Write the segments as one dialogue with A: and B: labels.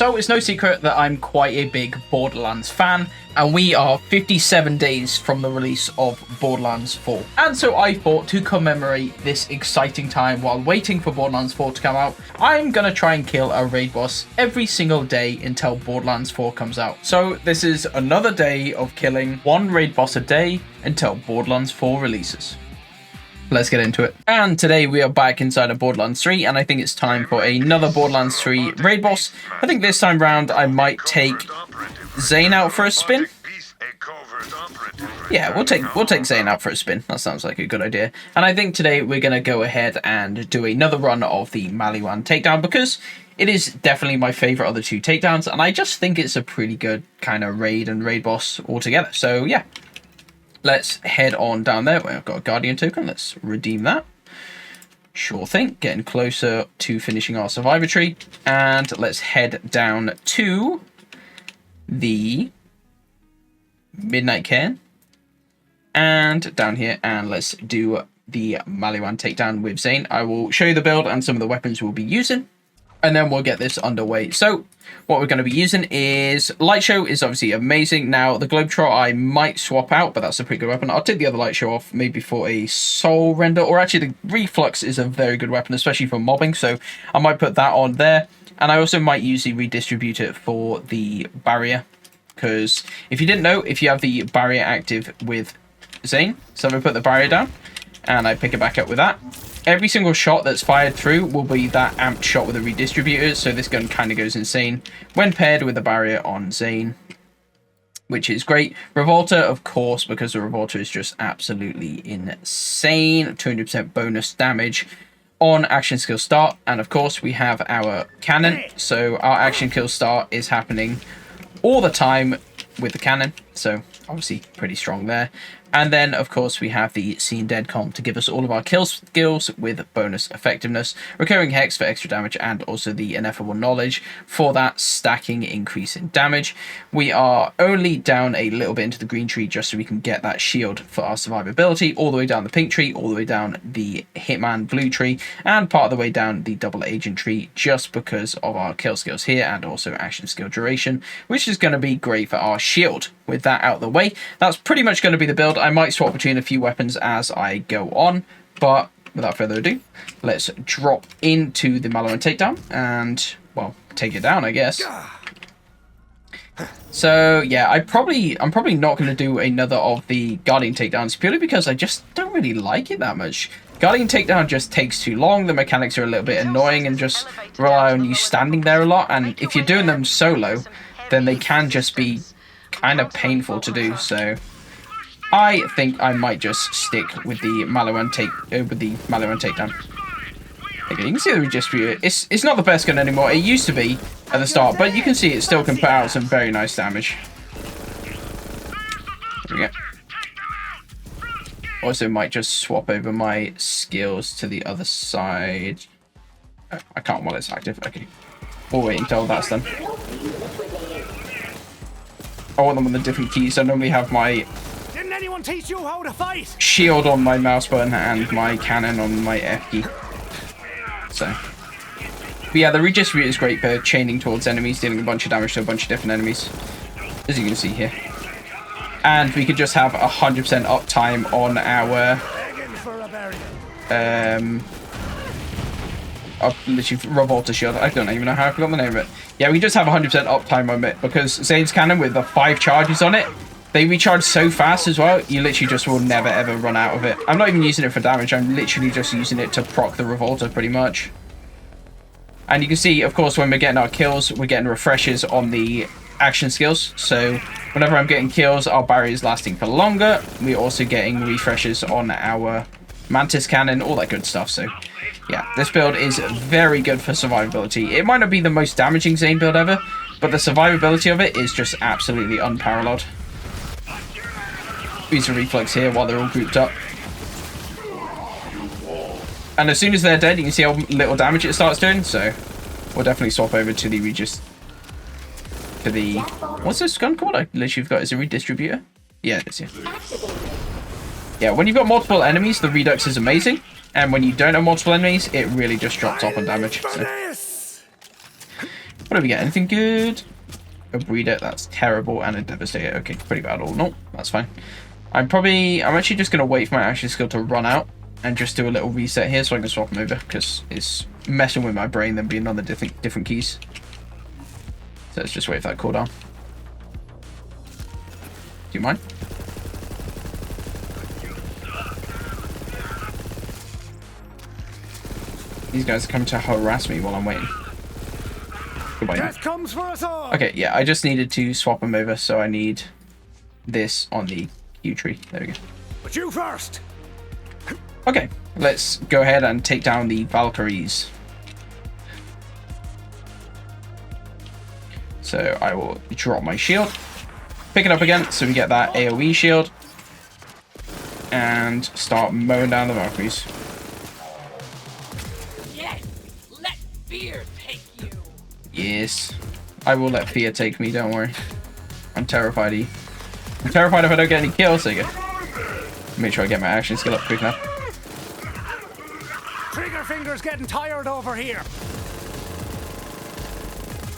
A: So it's no secret that I'm quite a big Borderlands fan, and we are 57 days from the release of Borderlands 4. And so I thought, to commemorate this exciting time while waiting for Borderlands 4 to come out, I'm gonna try and kill a raid boss every single day until Borderlands 4 comes out. So this is another day of killing one raid boss a day until Borderlands 4 releases. Let's get into it. And today we are back inside of Borderlands 3, and I think it's time for another Borderlands 3 raid boss. I think this time round I might take ZANE out for a spin. Yeah, we'll take ZANE out for a spin. That sounds like a good idea. And I think today we're going to go ahead and do another run of the Maliwan takedown, because it is definitely my favourite of the two takedowns, and I just think it's a pretty good kind of raid boss altogether. So yeah. Let's head on down there. I've got a Guardian token. Let's redeem that. Sure thing. Getting closer to finishing our survivor tree. And let's head down to the Midnight Cairn. And down here. And let's do the Maliwan takedown with ZANE. I will show you the build and some of the weapons we'll be using. And then we'll get this underway. So what we're going to be using is Light Show is obviously amazing. Now the Globetrotter I might swap out, but that's a pretty good weapon. I'll take the other Light Show off maybe for a Soul Render, or actually the Reflux is a very good weapon, especially for mobbing. So I might put that on there. And I also might use the Redistributor for the Barrier, because if you didn't know, if you have the Barrier active with ZANE, so I'm going to put the Barrier down and I pick it back up with that. Every single shot that's fired through will be that amped shot with the Redistributor, so this gun kind of goes insane when paired with the Barrier on ZANE, which is great. Revolter, of course, because the Revolter is just absolutely insane. 200% bonus damage on action skill start, and of course we have our cannon, so our action kill start is happening all the time with the cannon, so obviously pretty strong there. And then, of course, we have the Seen Dead comp to give us all of our kill skills with bonus effectiveness, recurring hex for extra damage, and also the ineffable knowledge for that stacking increase in damage. We are only down a little bit into the green tree just so we can get that shield for our survivability, all the way down the pink tree, all the way down the Hitman blue tree, and part of the way down the double agent tree, just because of our kill skills here and also action skill duration, which is going to be great for our shield. With that out of the way, that's pretty much going to be the build. I might swap between a few weapons as I go on, but without further ado, let's drop into the Maliwan takedown and, well, take it down, I guess. So yeah, I'm probably not going to do another of the Guardian takedowns, purely because I just don't really like it that much. Guardian takedown just takes too long, the mechanics are a little bit annoying and just rely on you standing there a lot, and if you're doing them solo, then they can just be kind of painful to do. So I think I might just stick with the Maliwan takedown. Okay, you can see the Redistributor. It's not the best gun anymore. It used to be at the start, but you can see it still can put out some very nice damage. There we go. Also might just swap over my skills to the other side. Oh, I can't while it's active. Okay. We'll wait until that's done. I want them on the different keys. I normally have my
B: Anyone teach you how to fight?
A: Shield on my mouse button and my cannon on my F key. So, but yeah, the Redistributor is great for chaining towards enemies, dealing a bunch of damage to a bunch of different enemies, as you can see here. And we could just have 100% uptime on our literally Revolter shield. I don't even know how I forgot the name of it. Yeah, we just have 100% uptime on it, because ZANE's cannon with the 5 charges on it, they recharge so fast as well, you literally just will never ever run out of it. I'm not even using it for damage, I'm literally just using it to proc the Revolter pretty much. And you can see, of course, when we're getting our kills, we're getting refreshes on the action skills. So whenever I'm getting kills, our barrier is lasting for longer. We're also getting refreshes on our Mantis cannon, all that good stuff. So yeah, this build is very good for survivability. It might not be the most damaging ZANE build ever, but the survivability of it is just absolutely unparalleled. Use a reflex here while they're all grouped up. And as soon as they're dead, you can see how little damage it starts doing. So we'll definitely swap over to the what's this gun called? I literally forgot. Is it Redistributor? Yeah, it is, yeah. Yeah, when you've got multiple enemies, the Redux is amazing. And when you don't have multiple enemies, it really just drops off on damage. So. What do we get? Anything good? A breeder, that's terrible, and a devastator. Okay, pretty bad all. No, that's fine. I'm actually just gonna wait for my action skill to run out and just do a little reset here so I can swap them over, because it's messing with my brain then being on the different keys. So let's just wait for that cooldown. Do you mind? These guys are coming to harass me while I'm waiting. Goodbye.
B: Death comes for us all.
A: Okay, yeah, I just needed to swap them over, so I need this on the Q tree. There we go.
B: But you first.
A: Okay, let's go ahead and take down the Valkyries. So I will drop my shield, pick it up again, so we get that AoE shield, and start mowing down the Valkyries.
C: Yes, let fear take you.
A: Yes, I will let fear take me, don't worry. I'm terrified of you. I'm terrified if I don't get any kills, so you go. Make sure I get my action skill up quick enough.
B: Trigger finger's getting tired over here.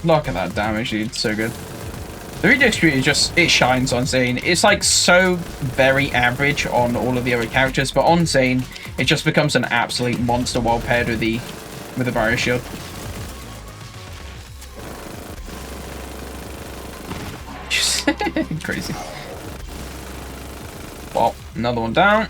A: Look at that damage, dude. So good. The redistributor just, it shines on ZANE. It's like so very average on all of the other characters, but on ZANE, it just becomes an absolute monster while paired with the barrier shield. Just crazy. Well, another one down.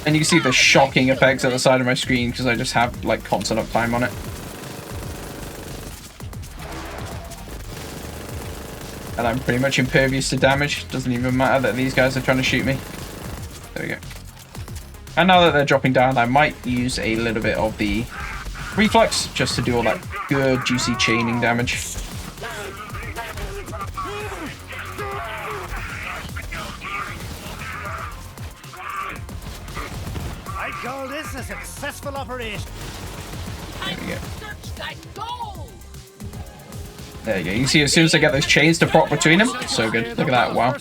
A: And you can see the shocking effects at the side of my screen because I just have like constant uptime on it. And I'm pretty much impervious to damage. Doesn't even matter that these guys are trying to shoot me. There we go. And now that they're dropping down, I might use a little bit of the reflux just to do all that good juicy chaining damage.
B: Call this a successful operation.
A: There we go.
C: Search that gold.
A: There you go. You can see as soon as I get those chains to prop between them. So good. Look at that. Wow.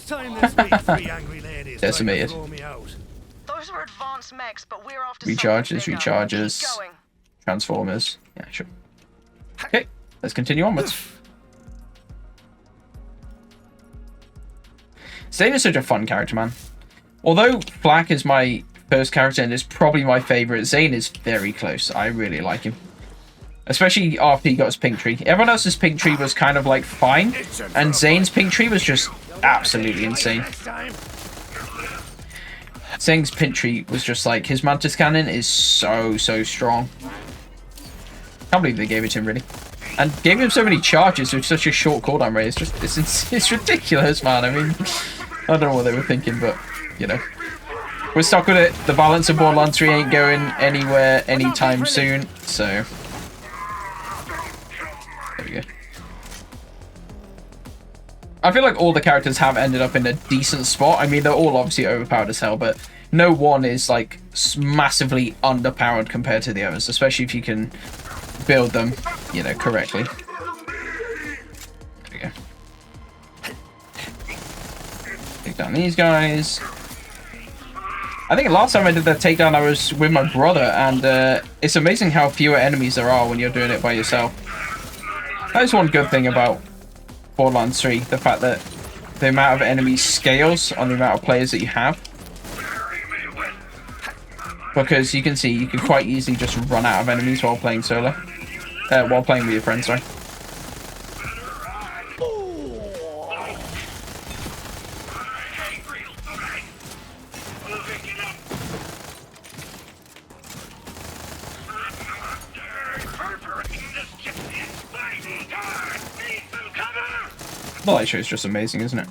A: Decimated.
D: Those were advanced mechs, but we're off to
A: Recharges. Transformers. Yeah, sure. Okay, let's continue onwards. ZANE is such a fun character, man. Although Flak is my first character and is probably my favorite, ZANE is very close. I really like him. Especially after he got his pink tree. Everyone else's pink tree was kind of like fine, and ZANE's pink tree was just absolutely insane. ZANE's pink tree was just like, his Mantis Cannon is so strong. Can't believe they gave it to him, really. And gave him so many charges with such a short cooldown rate. It's ridiculous, man. I mean, I don't know what they were thinking, but, you know. We're stuck with it. The balance of Borderlands 3 ain't going anywhere anytime soon, so... There we go. I feel like all the characters have ended up in a decent spot. I mean, they're all obviously overpowered as hell, but no one is, like, massively underpowered compared to the others, especially if you can build them, you know, correctly. There we go. Take down these guys. I think last time I did that takedown, I was with my brother, and it's amazing how fewer enemies there are when you're doing it by yourself. That is one good thing about Borderlands 3, the fact that the amount of enemies scales on the amount of players that you have. Because you can see, you can quite easily just run out of enemies while playing solo. While playing with your friends, sorry. The light show is just amazing, isn't it?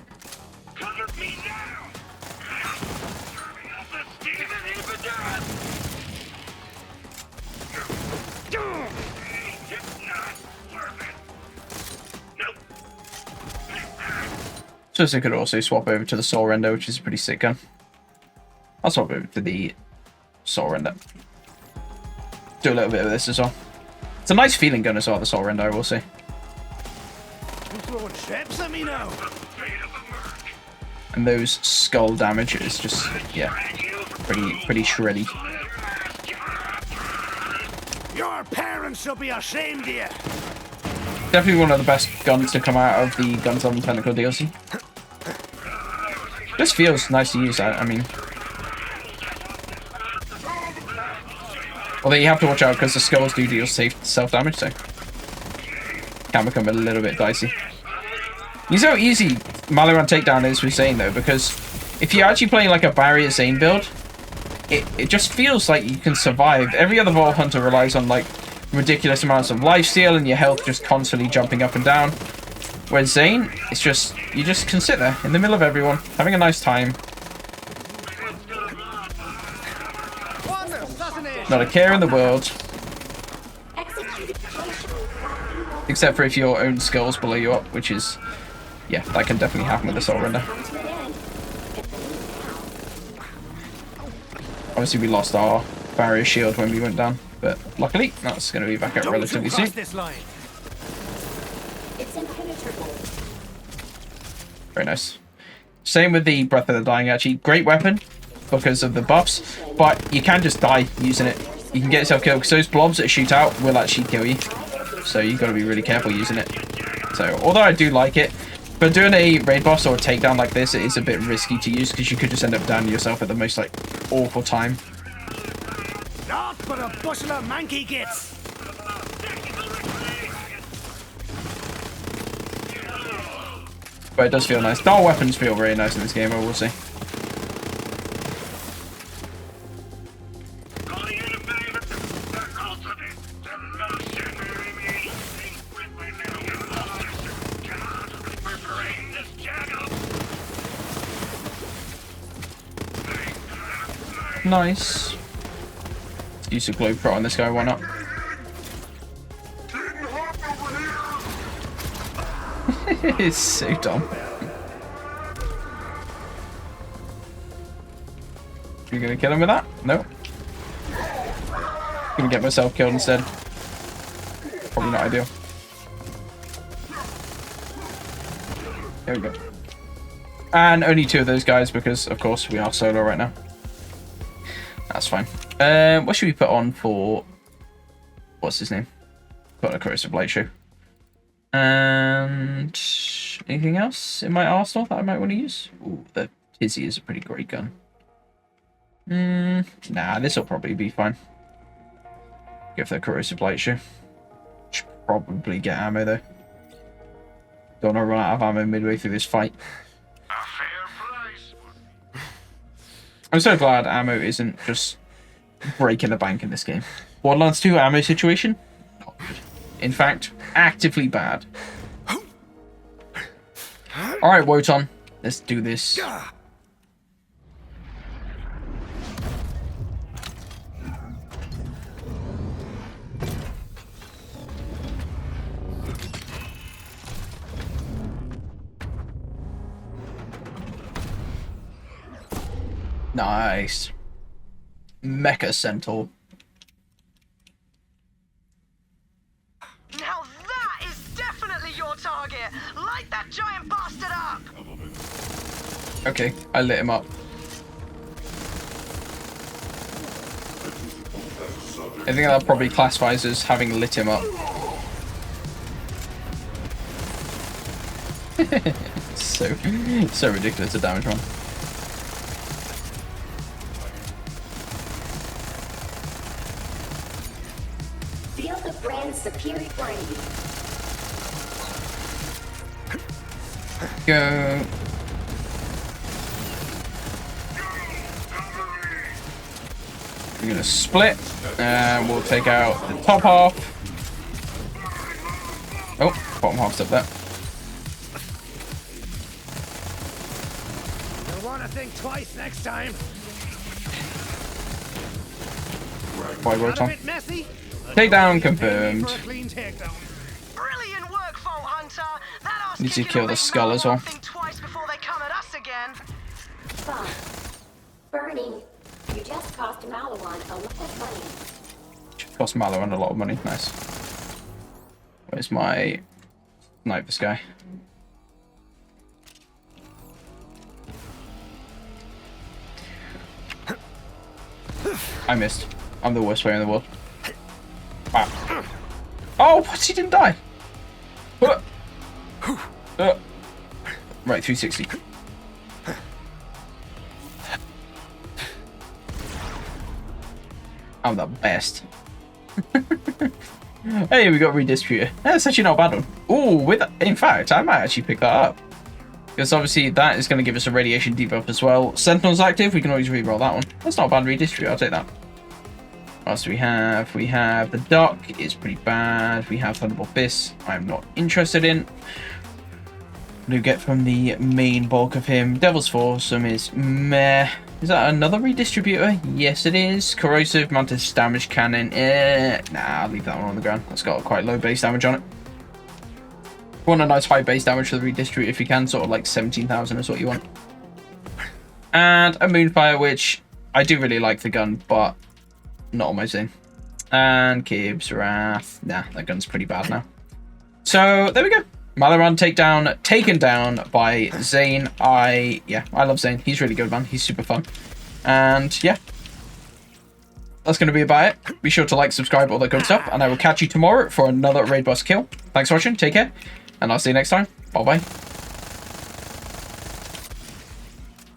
A: Suppose I could also swap over to the Soul Render, which is a pretty sick gun. I'll swap over to the Soul Render. Do a little bit of this as well. It's a nice feeling gun as well, the Soul Render, I will say.
B: Throwing ships at me now.
A: And those skull damage is just, yeah, pretty shreddy.
B: Your parents should be ashamed of you.
A: Definitely one of the best guns to come out of the Guns on the Tentacle DLC. Just feels nice to use that, I mean. Although you have to watch out because the skulls do deal self-damage, so can become a little bit dicey. You know how easy Maliwan takedown is with ZANE though, because if you're actually playing like a barrier ZANE build, it just feels like you can survive. Every other Vault Hunter relies on like ridiculous amounts of lifesteal and your health just constantly jumping up and down. Whereas ZANE, it's just, you just can sit there in the middle of everyone, having a nice time. Not a care in the world. Except for if your own skulls blow you up, which is, yeah, that can definitely happen with the Soul Render. Obviously we lost our barrier shield when we went down, but luckily that's going to be back up relatively soon. Very nice. Same with the Breath of the Dying, actually. Great weapon because of the buffs, but you can just die using it. You can get yourself killed because those blobs that shoot out will actually kill you. So you've got to be really careful using it. So, although I do like it, but doing a raid boss or a takedown like this, it is a bit risky to use because you could just end up downing yourself at the most, like, awful time.
B: Not but a bushel of manky gits.
A: But it does feel nice. Dual weapons feel very nice in this game, I will say. Nice. Let's use a globe prot on this guy, why not? It's so dumb. You're gonna kill him with that? No. Gonna get myself killed instead. Probably not ideal. There we go. And only 2 of those guys because, of course, we are solo right now. That's fine. What should we put on for... What's his name? Put on a Corrosive Light show. And... anything else in my arsenal that I might want to use? Ooh, the Tizzy is a pretty great gun. Nah, this will probably be fine. Go for the Corrosive Light show. Should probably get ammo though. Don't want to run out of ammo midway through this fight. I'm so glad ammo isn't just breaking the bank in this game. Borderlands 2 ammo situation? Not good. In fact, actively bad. Alright, Woton. Let's do this. Nice. Mecha Centaur.
D: Now that is definitely your target. Light that giant bastard up.
A: Okay, I lit him up. I think that probably classifies as having lit him up. so ridiculous, the damage one.
E: Feel the brand's superior brain.
A: Go. We're gonna split, and we'll take out the top half. Oh, bottom half's up there.
B: You'll want to think twice next time.
A: Why
B: Got a
A: Woton?
B: bit messy?
A: Takedown confirmed.
B: For a clean takedown.
D: Brilliant work, Vault Hunter. That ass
A: Need to
D: kicking
A: kill
D: will
A: the
D: make
A: skull
D: no
A: as well.
D: one think twice before they come at us again.
E: Fuck. Burning. You just cost Malawan a lot of money.
A: Cost Maliwan a lot of money. Nice. Where's my sniper guy? I missed. I'm the worst player in the world. Oh, what? He didn't die. Right, 360. I'm the best. Hey, we got Redistributor. That's actually not a bad one. Ooh, in fact, I might actually pick that up. Because obviously that is going to give us a radiation debuff as well. Sentinel's active, we can always reroll that one. That's not a bad Redistributor, I'll take that. What else do we have? We have the Duck, it's pretty bad. We have Thunderbolt Fist, I'm not interested in. What do we get from the main bulk of him? Devil's Foursome is meh. Is that another Redistributor? Yes, it is. Corrosive, Mantis Damage Cannon. Nah, I'll leave that one on the ground. That's got quite low base damage on it. Want a nice high base damage for the Redistributor if you can. Sort of like 17,000 is what you want. And a Moonfire, which I do really like the gun, but not on my Zane. And Gibbs Wrath. Nah, that gun's pretty bad now. So, there we go. Malaran takedown, taken down by Zane. I love Zane. He's really good, man. He's super fun. And yeah, that's going to be about it. Be sure to like, subscribe, all that good stuff. And I will catch you tomorrow for another Raid Boss kill. Thanks for watching. Take care. And I'll see you next time. Bye-bye.